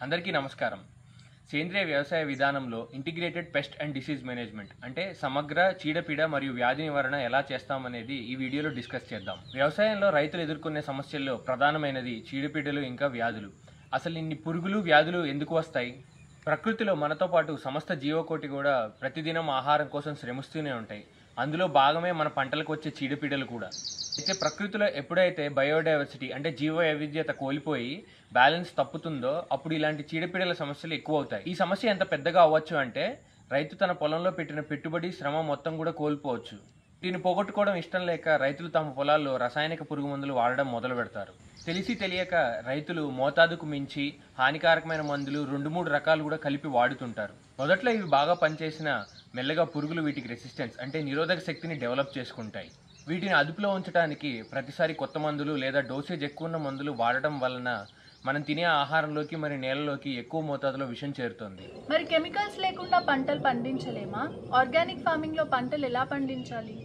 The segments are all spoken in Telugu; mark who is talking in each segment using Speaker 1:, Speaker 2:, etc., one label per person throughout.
Speaker 1: అందరికీ నమస్కారం. సేంద్రియ వ్యవసాయ విధానంలో integrated pest and disease management అంటే సమగ్ర చీడపీడ మరియు వ్యాధి నివారణ ఎలా చేస్తామనేది ఈ వీడియోలో డిస్కస్ చేద్దాం. వ్యవసాయంలో రైతులు ఎదుర్కొనే సమస్యల్లో ప్రధానమైనది చీడపీడలు ఇంకా వ్యాధులు. అసలు ఇన్ని పురుగులు వ్యాధులు ఎందుకు వస్తాయి? ప్రకృతిలో మనతో పాటు సమస్త జీవకోటి కూడా ప్రతిదినం ఆహారం కోసం శ్రమిస్తూనే ఉంటాయి. అందులో భాగమే మన పంటలకు వచ్చే చీడపీడలు కూడా. అయితే ప్రకృతిలో ఎప్పుడైతే బయోడైవర్సిటీ అంటే జీవ వైవిధ్యత కోల్పోయి బ్యాలెన్స్ తప్పుతుందో అప్పుడు ఇలాంటి చీడపీడల సమస్యలు ఎక్కువ అవుతాయి. ఈ సమస్య ఎంత పెద్దగా అవ్వచ్చు అంటే రైతు తన పొలంలో పెట్టిన పెట్టుబడి శ్రమ మొత్తం కూడా కోల్పోవచ్చు. దీన్ని పోగొట్టుకోవడం ఇష్టం లేక రైతులు తమ పొలాల్లో రసాయనిక పురుగు మందులు వాడడం మొదలు పెడతారు. తెలిసి తెలియక రైతులు మోతాదుకు మించి హానికారకమైన మందులు 2-3 రకాలు కూడా కలిపి వాడుతుంటారు. మొదట్లో ఇవి బాగా పనిచేసిన మెల్లగా పురుగులు వీటికి రెసిస్టెన్స్ అంటే నిరోధక శక్తిని డెవలప్ చేసుకుంటాయి. వీటిని అదుపులో ఉంచడానికి ప్రతిసారి కొత్త మందులు లేదా డోసేజ్ ఎక్కువ ఉన్న మందులు వాడటం వలన మనం తినే ఆహారంలోకి మరి నేలలోకి ఎక్కువ మోతాదులో విషం చేరుతుంది.
Speaker 2: మరి కెమికల్స్ లేకుండా పంటలు పండించలేమా? ఆర్గానిక్ ఫార్మింగ్ లో పంటలు ఎలా పండించాలి?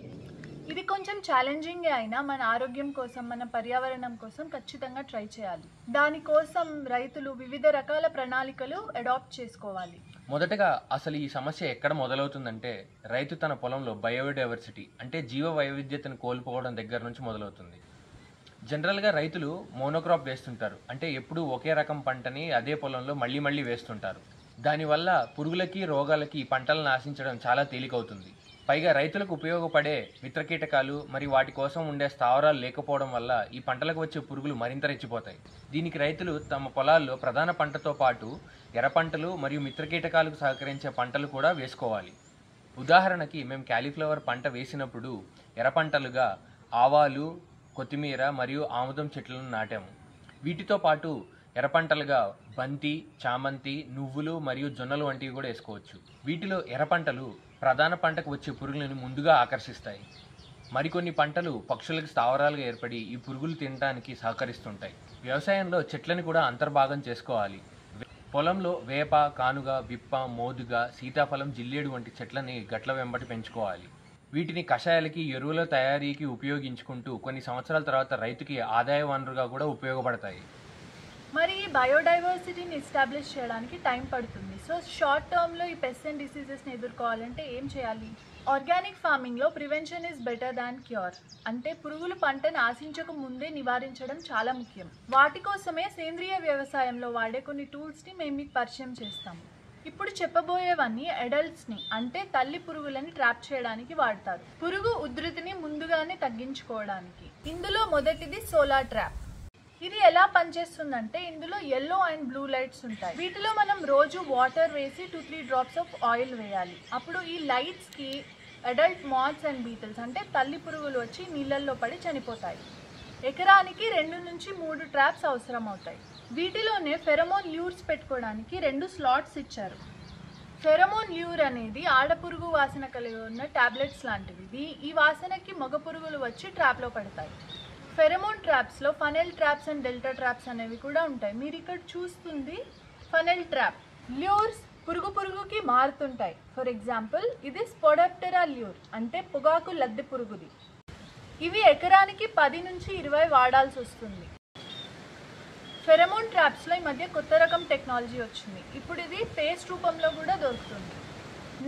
Speaker 2: ఇది కొంచెం ఛాలెంజింగ్ అయినా మన ఆరోగ్యం కోసం, మన పర్యావరణం కోసం ఖచ్చితంగా ట్రై చేయాలి. దానికోసం రైతులు వివిధ రకాల ప్రణాళికలు అడాప్ట్ చేసుకోవాలి.
Speaker 1: మొదటగా అసలు ఈ సమస్య ఎక్కడ మొదలవుతుందంటే రైతు తన పొలంలో బయోడైవర్సిటీ అంటే జీవ వైవిధ్యతను కోల్పోవడం దగ్గర నుంచి మొదలవుతుంది. జనరల్గా రైతులు మోనోక్రాప్ వేస్తుంటారు, అంటే ఎప్పుడూ ఒకే రకం పంటని అదే పొలంలో మళ్ళీ వేస్తుంటారు. దానివల్ల పురుగులకి రోగాలకి ఈ పంటలను ఆశించడం చాలా తేలికవుతుంది. పైగా రైతులకు ఉపయోగపడే మిత్రకీటకాలు మరి వాటి కోసం ఉండే స్థావరాలు లేకపోవడం వల్ల ఈ పంటలకు వచ్చే పురుగులు మరింత రెచ్చిపోతాయి. దీనికి రైతులు తమ పొలాల్లో ప్రధాన పంటతో పాటు ఎర్ర పంటలు మరియు మిత్రకీటకాలకు సహకరించే పంటలు కూడా వేసుకోవాలి. ఉదాహరణకి మేము క్యాలీఫ్లవర్ పంట వేసినప్పుడు ఎర్ర పంటలుగా ఆవాలు, కొత్తిమీర మరియు ఆముదం చెట్లను నాటాము. వీటితో పాటు ఎర్ర పంటలుగా బంతి, చామంతి, నువ్వులు మరియు జొన్నలు వంటివి కూడా వేసుకోవచ్చు. వీటిలో ఎర్ర పంటలు ప్రధాన పంటకు వచ్చే పురుగులను ముందుగా ఆకర్షిస్తాయి. మరికొన్ని పంటలు పక్షులకు స్థావరాలుగా ఏర్పడి ఈ పురుగులు తినడానికి సహకరిస్తుంటాయి. వ్యవసాయంలో చెట్లను కూడా అంతర్భాగం చేసుకోవాలి. పొలంలో వేప, కానుగ, విప్ప, మోదుగ, సీతాఫలం, జిల్లేడు వంటి చెట్లని గట్ల వెంబటి పెంచుకోవాలి. వీటిని కషాయాలకి, ఎరువుల తయారీకి ఉపయోగించుకుంటూ కొన్ని సంవత్సరాల తర్వాత రైతుకి ఆదాయ వనరుగా కూడా ఉపయోగపడతాయి.
Speaker 2: మరి ఈ బయోడైవర్సిటీని ఎస్టాబ్లిష్ చేయడానికి టైం పడుతుంది. సో షార్ట్ టర్మ్లో ఈ పెస్ట్ అండ్ డిసీజెస్ని ఎదుర్కోవాలంటే ఏం చేయాలి? ఆర్గానిక్ ఫార్మింగ్లో prevention is better than cure. అంటే పురుగులు పంటను ఆశించక ముందే నివారించడం చాలా ముఖ్యం. వాటి కోసమే సేంద్రియ వ్యవసాయంలో వాడే కొన్ని టూల్స్ని మేము మీకు పరిచయం చేస్తాము. ఇప్పుడు చెప్పబోయేవన్నీ అడల్ట్స్ని అంటే తల్లి పురుగులని ట్రాప్ చేయడానికి వాడతారు, పురుగు ఉధృతిని ముందుగానే తగ్గించుకోవడానికి. ఇందులో మొదటిది సోలార్ ట్రాప్. ఇది ఎలా పనిచేస్తుందంటే ఇందులో yellow and blue లైట్స్ ఉంటాయి. వీటిలో మనం రోజు వాటర్ వేసి 2-3 డ్రాప్స్ ఆఫ్ ఆయిల్ వేయాలి. అప్పుడు ఈ లైట్స్కి అడల్ట్ మాత్స్ అండ్ బీటిల్స్ అంటే తల్లి పురుగులు వచ్చి నీళ్ళల్లో పడి చనిపోతాయి. ఎకరానికి 2-3 ట్రాప్స్ అవసరం అవుతాయి. వీటిలోనే ఫెరమోన్ ల్యూర్స్ పెట్టుకోవడానికి 2 స్లాట్స్ ఇచ్చారు. ఫెరమోన్ ల్యూర్ అనేది ఆడపురుగు వాసన కలిగి ఉన్న టాబ్లెట్స్ లాంటివి. ఈ వాసనకి మగ పురుగులు వచ్చి ట్రాప్లో పడతాయి. ఫెరమోన్ ట్రాప్స్లో funnel traps and delta traps అనేవి కూడా ఉంటాయి. మీరు ఇక్కడ చూస్తుంది ఫనెల్ ట్రాప్. ల్యూర్స్ పురుగుకి మారుతుంటాయి. ఫర్ ఎగ్జాంపుల్ ఇది స్పోడప్టెరా ల్యూర్ అంటే పొగాకు లద్దె పురుగుది. ఇవి ఎకరానికి 10-20 వాడాల్సి వస్తుంది. ఫెరమోన్ ట్రాప్స్లో ఈ మధ్య కొత్త రకం టెక్నాలజీ వచ్చింది. ఇప్పుడు ఇది పేస్ట్ రూపంలో కూడా దొరుకుతుంది.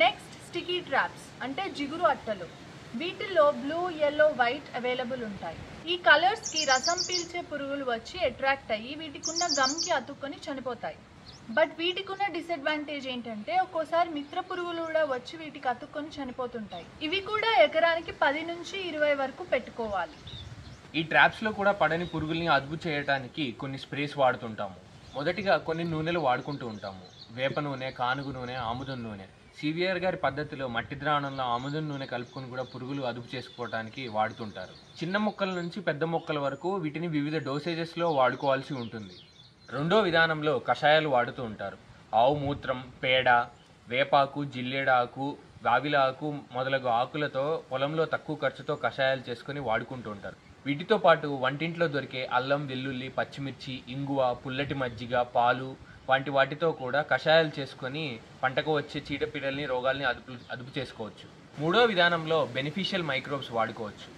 Speaker 2: నెక్స్ట్ స్టికీ ట్రాప్స్ అంటే జిగురు అట్టలు. వీటిల్లో బ్లూ, yellow, వైట్ అవైలబుల్ ఉంటాయి. ఈ కలర్స్కి రసం పీల్చే పురుగులు వచ్చి అట్రాక్ట్ అయ్యి వీటికున్న గమ్కి అతుక్కొని చనిపోతాయి. బట్ వీటికున్న డిసడ్వాంటేజ్ ఏంటంటే ఒక్కోసారి మిత్ర పురుగులు కూడా వచ్చి వీటికి అతుక్కొని చనిపోతుంటాయి. ఇవి కూడా ఎకరానికి 10-20 వరకు పెట్టుకోవాలి.
Speaker 1: ఈ ట్రాప్స్లో కూడా పడని పురుగుల్ని అదుపు చేయడానికి కొన్ని స్ప్రేస్ వాడుతుంటాము. మొదటిగా కొన్ని నూనెలు వాడుకుంటూ ఉంటాము. వేప నూనె, కానుగు నూనె, ఆముదం నూనె. సివిఆర్ గారి పద్ధతిలో మట్టి ద్రావణంలో ఆముదం నూనె కలుపుకొని కూడా పురుగులు అదుపు చేసుకోవడానికి వాడుతుంటారు. చిన్న మొక్కల నుంచి పెద్ద మొక్కల వరకు వీటిని వివిధ డోసేజెస్లో వాడుకోవాల్సి ఉంటుంది. రెండో విధానంలో కషాయాలు వాడుతూ ఉంటారు. ఆవు మూత్రం, పేడ, వేపాకు, జిల్లేడాకు, గావిలాకు మొదలగు ఆకులతో పొలంలో తక్కువ ఖర్చుతో కషాయాలు చేసుకుని వాడుకుంటూ ఉంటారు. వీటితో పాటు వంటింట్లో దొరికే అల్లం, వెల్లుల్లి, పచ్చిమిర్చి, ఇంగువ, పుల్లటి మజ్జిగ, పాలు వంటి వాటితో కూడా కషాయాలు చేసుకొని పంటకు వచ్చే చీడపీడల్ని, రోగాల్ని అదుపు చేసుకోవచ్చు. మూడో విధానంలో బెనిఫిషియల్ మైక్రోబ్స్ వాడుకోవచ్చు.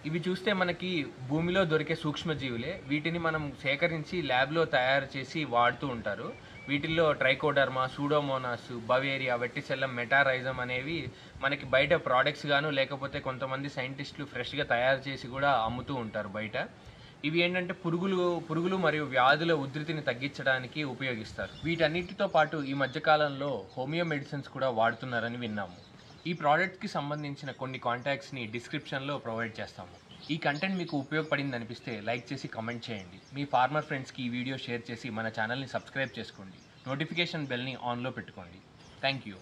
Speaker 1: ఇవి చూస్తే మనకి భూమిలో దొరికే సూక్ష్మజీవులే. వీటిని మనం సేకరించి ల్యాబ్లో తయారు చేసి వాడుతూ ఉంటారు. వీటిల్లో ట్రైకోడర్మా, సూడోమోనాస్, బవేరియా, వెట్టిసెల్లం, మెటారైజం అనేవి మనకి బయట ప్రోడక్ట్స్ గాను లేకపోతే కొంతమంది సైంటిస్టులు ఫ్రెష్గా తయారు చేసి కూడా అమ్ముతూ ఉంటారు బయట. ఇవి ఏంటంటే పురుగులు మరియు వ్యాధుల ఉధృతిని తగ్గించడానికి ఉపయోగిస్తారు. వీటన్నిటితో పాటు ఈ మధ్యకాలంలో హోమియో మెడిసిన్స్ కూడా వాడుతున్నారని విన్నాము. ఈ ప్రోడక్ట్కి సంబంధించిన కొన్ని కాంటాక్ట్స్ని డిస్క్రిప్షన్లో ప్రొవైడ్ చేస్తాము. ఈ కంటెంట్ మీకు ఉపయోగపడింది అనిపిస్తే లైక్ చేసి కామెంట్ చేయండి. మీ ఫార్మర్ ఫ్రెండ్స్కి ఈ వీడియో షేర్ చేసి మన ఛానల్ని సబ్స్క్రైబ్ చేసుకోండి. నోటిఫికేషన్ బెల్ని ఆన్లో పెట్టుకోండి. Thank you.